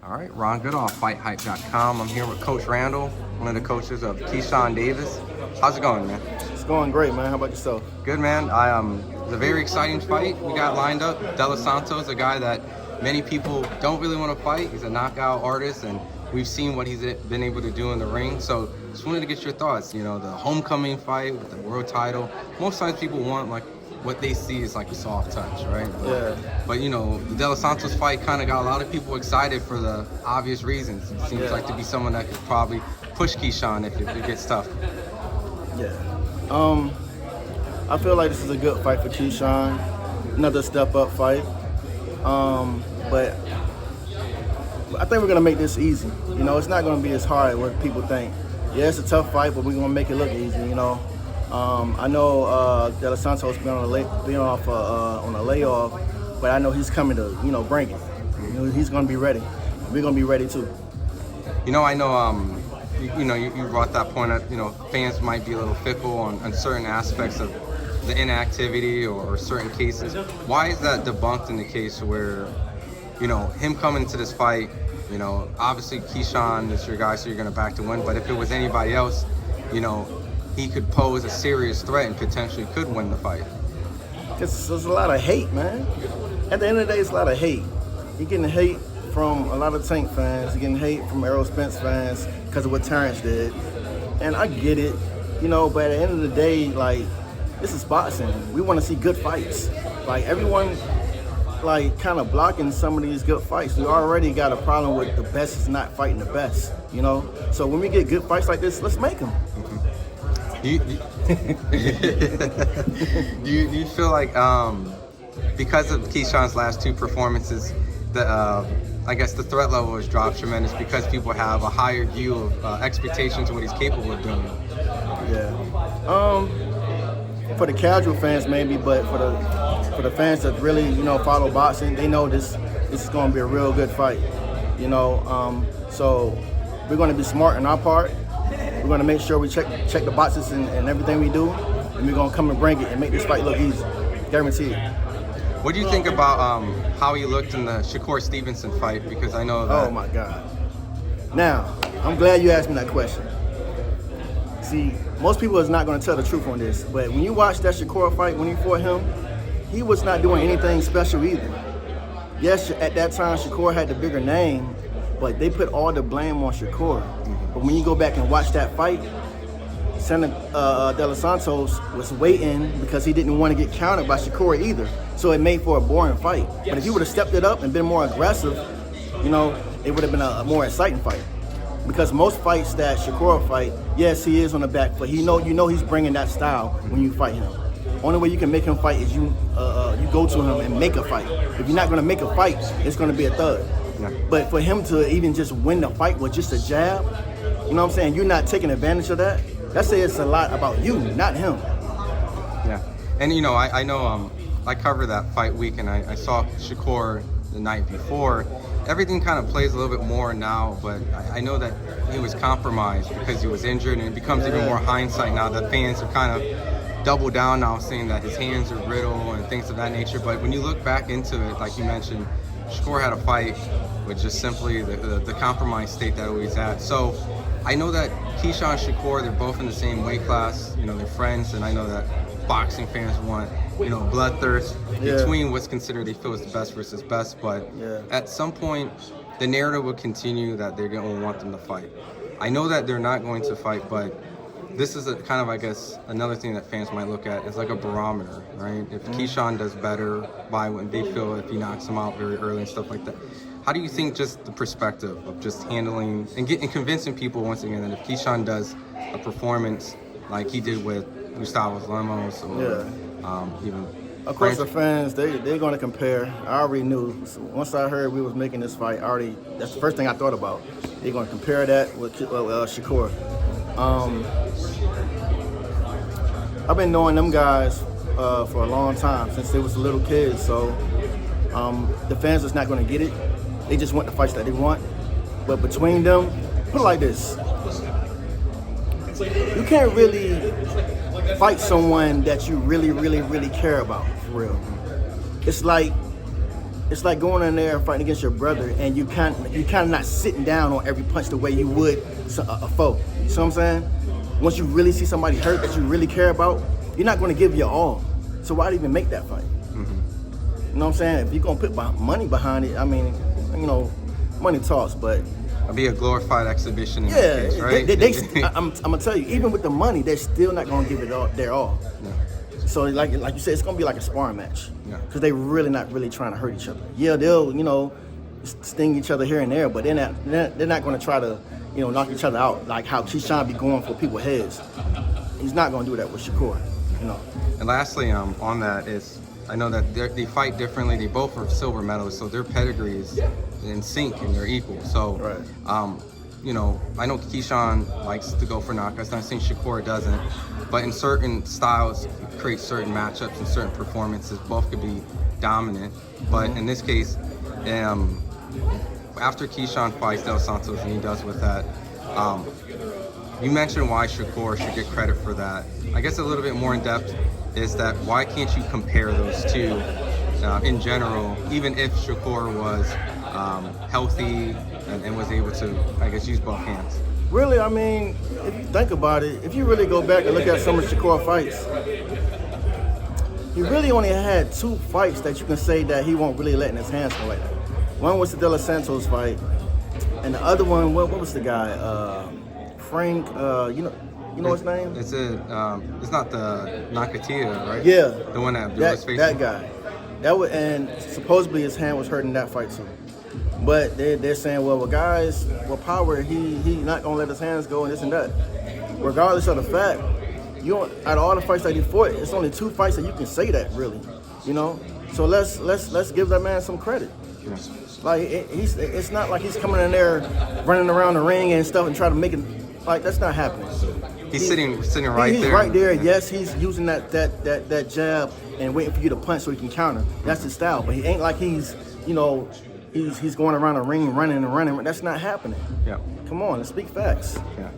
All right, Ron Goodall, FightHype.com. I'm here with Coach Randell, one of the coaches of Keyshawn Davis. How's it going, man? It's going great, man. How about yourself? Good, man. It's a very exciting fight we got lined up. De Los Santos, a guy that many people don't really want to fight. He's a knockout artist, and we've seen what he's been able to do in the ring. So just wanted to get your thoughts. You know, the homecoming fight with the world title. Most times people want, like, what they see is like a soft touch, right? But you know, the De Los Santos fight kind of got a lot of people excited for the obvious reasons. It seems like to be someone that could probably push Keyshawn if it gets tough. I feel like this is a good fight for Keyshawn. Another step-up fight. But I think we're gonna make this easy. You know, it's not gonna be as hard as what people think. Yeah, it's a tough fight, but we're gonna make it look easy. You know. I know De Los Santos been on a layoff, but I know he's coming to, you know, bring it. You know, he's gonna be ready. We're gonna be ready too. You know, I know. You brought that point up. You know, fans might be a little fickle on certain aspects of the inactivity or certain cases. Why is that debunked in the case where, you know, him coming to this fight? You know, obviously Keyshawn is your guy, so you're gonna back to win. But if it was anybody else, you know, he could pose a serious threat and potentially could win the fight. Because there's a lot of hate, man. At the end of the day, it's a lot of hate. You're getting hate from a lot of Tank fans. You're getting hate from Errol Spence fans because of what Terrence did. And I get it, you know, but at the end of the day, like, this is boxing. We want to see good fights. Like, everyone, like, kind of blocking some of these good fights. We already got a problem with the best is not fighting the best, you know? So when we get good fights like this, let's make them. Do you feel like because of Keyshawn's last two performances, I guess the threat level has dropped tremendous because people have a higher view of expectations of what he's capable of doing? For the casual fans maybe, but for the fans that really, you know, follow boxing, they know this is going to be a real good fight. You know, so we're going to be smart in our part. We're going to make sure we check the boxes and everything we do, and we're going to come and bring it and make this fight look easy. Guaranteed. What do you think about how he looked in the Shakur Stevenson fight? Because I know that... Oh, my God. Now, I'm glad you asked me that question. See, most people is not going to tell the truth on this, but when you watch that Shakur fight, when he fought him, he was not doing anything special either. Yes, at that time, Shakur had the bigger name, but they put all the blame on Shakur. But when you go back and watch that fight, De Los Santos was waiting because he didn't want to get countered by Shakur either. So it made for a boring fight. But if he would have stepped it up and been more aggressive, you know, it would have been a more exciting fight. Because most fights that Shakur fight, yes, he is on the back, but you know he's bringing that style when you fight him. Only way you can make him fight is you go to him and make a fight. If you're not going to make a fight, it's going to be a thud. Yeah. But for him to even just win the fight with just a jab, you know what I'm saying? You're not taking advantage of that. That says a lot about you, not him. Yeah, and you know, I know I covered that fight week, and I saw Shakur the night before. Everything kind of plays a little bit more now, but I know that he was compromised because he was injured, and it becomes even more hindsight now that fans have kind of doubled down now, saying that his hands are brittle and things of that nature. But when you look back into it, like you mentioned, Shakur had a fight with just simply the compromised state that he always had. So I know that Keyshawn and Shakur, they're both in the same weight class. You know, they're friends, and I know that boxing fans want, you know, bloodthirst between what's considered they feel is the best versus best. But at some point, the narrative will continue that they're going to want them to fight. I know that they're not going to fight, but this is a kind of, I guess, another thing that fans might look at is like a barometer, right? If Keyshawn does better by when they feel if he knocks him out very early and stuff like that. How do you think just the perspective of just handling and convincing people once again that if Keyshawn does a performance like he did with Gustavo Lemos or even... Of course, the fans, they're going to compare. I already knew. So once I heard we was making this fight, that's the first thing I thought about. They're going to compare that with Shakur. I've been knowing them guys for a long time, since they was little kids, so the fans is not going to get it. They just want the fights that they want. But between them, put it like this. You can't really fight someone that you really, really, really care about, for real. It's like it's like going in there fighting against your brother, and you kind of not sitting down on every punch the way you would a foe. You see what I'm saying? Once you really see somebody hurt that you really care about, you're not going to give your all. So why even make that fight? Mm-hmm. You know what I'm saying? If you're going to put money behind it, I mean, you know, money talks, but it'll be a glorified exhibition in that case, right? I'm going to tell you, even with the money, they're still not going to give it their all. Yeah. So like you said, it's going to be like a sparring match. Yeah. Because they're really not trying to hurt each other. Yeah, they'll, you know, sting each other here and there, but they're not going to try to, you know, knock each other out like how Keyshawn be going for people's heads. He's not going to do that with Shakur, you know. And lastly, on that is, I know that they fight differently. They both are silver medalists, so their pedigree is in sync and they're equal. So, right. You know, I know Keyshawn likes to go for knockouts. I'm not saying Shakur doesn't, but in certain styles, it creates certain matchups and certain performances. Both could be dominant, but in this case, after Keyshawn fights De Los Santos and he does with that, you mentioned why Shakur should get credit for that. I guess a little bit more in depth is that why can't you compare those two in general, even if Shakur was healthy and was able to, I guess, use both hands? Really, I mean, if you think about it, if you really go back and look at some of Shakur fights, he really only had 2 fights that you can say that he won't really letting his hands go like that. One was the De Los Santos fight, and the other one, what was the guy? Frank, you know his name? It's not the Nakatia, right? Yeah. The one that blew his face. That guy. And supposedly his hand was hurting that fight too. But they're saying, well, guys, with power, he not gonna let his hands go and this and that. Regardless of the fact, out of all the fights that he fought, it's only 2 fights that you can say that really, you know. So let's give that man some credit. Yes. Like it's not like he's coming in there running around the ring and stuff and trying to make it like that's not happening. He's sitting right there. He's right there. Yes, he's using that jab and waiting for you to punch so he can counter. That's his style. But he ain't like he's, you know, he's going around the ring running and running. That's not happening. Yeah. Come on, let's speak facts. Yeah.